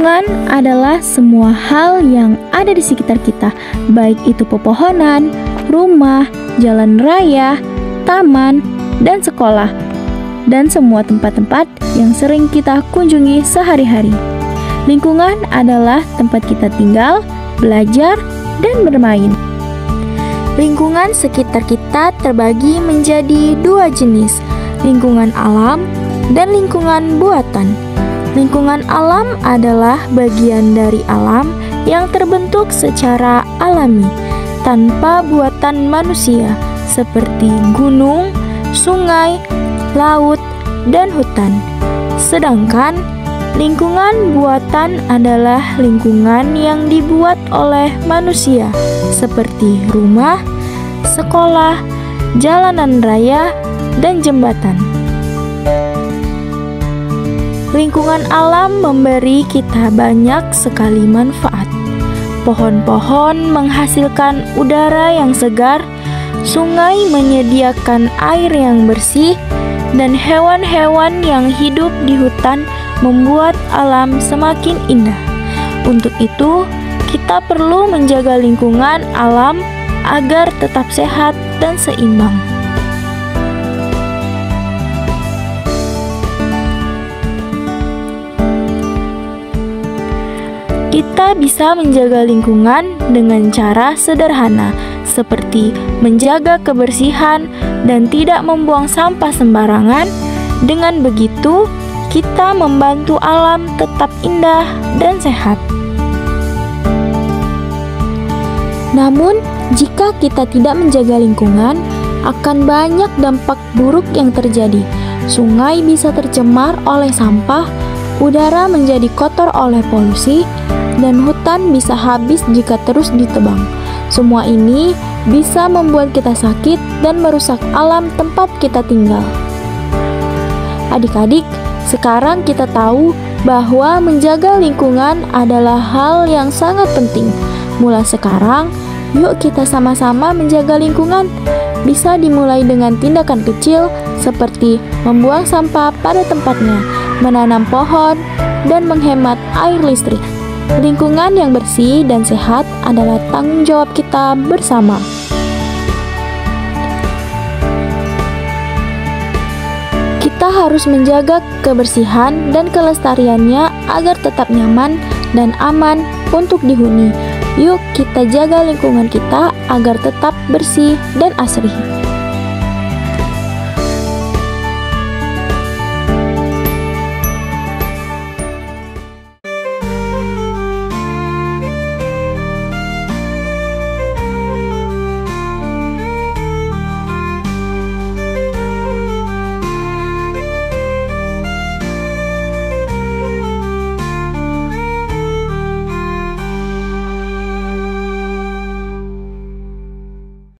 Lingkungan adalah semua hal yang ada di sekitar kita, baik itu pepohonan, rumah, jalan raya, taman, dan sekolah, dan semua tempat-tempat yang sering kita kunjungi sehari-hari. Lingkungan adalah tempat kita tinggal, belajar, dan bermain. Lingkungan sekitar kita terbagi menjadi dua jenis, lingkungan alam dan lingkungan buatan. Lingkungan alam adalah bagian dari alam yang terbentuk secara alami, tanpa buatan manusia, seperti gunung, sungai, laut, dan hutan. Sedangkan lingkungan buatan adalah lingkungan yang dibuat oleh manusia, seperti rumah, sekolah, jalanan raya, dan jembatan. Lingkungan alam memberi kita banyak sekali manfaat. Pohon-pohon menghasilkan udara yang segar, sungai menyediakan air yang bersih, dan hewan-hewan yang hidup di hutan membuat alam semakin indah. Untuk itu, kita perlu menjaga lingkungan alam agar tetap sehat dan seimbang. Kita bisa menjaga lingkungan dengan cara sederhana, seperti menjaga kebersihan dan tidak membuang sampah sembarangan. Dengan begitu, kita membantu alam tetap indah dan sehat. Namun, jika kita tidak menjaga lingkungan, akan banyak dampak buruk yang terjadi. Sungai bisa tercemar oleh sampah, udara menjadi kotor oleh polusi, dan hutan bisa habis jika terus ditebang. Semua ini bisa membuat kita sakit dan merusak alam tempat kita tinggal. Adik-adik, sekarang kita tahu bahwa menjaga lingkungan adalah hal yang sangat penting. Mulai sekarang, yuk kita sama-sama menjaga lingkungan. Bisa dimulai dengan tindakan kecil seperti membuang sampah pada tempatnya, menanam pohon, dan menghemat air listrik. Lingkungan yang bersih dan sehat adalah tanggung jawab kita bersama. Kita harus menjaga kebersihan dan kelestariannya agar tetap nyaman dan aman untuk dihuni. Yuk kita jaga lingkungan kita agar tetap bersih dan asri.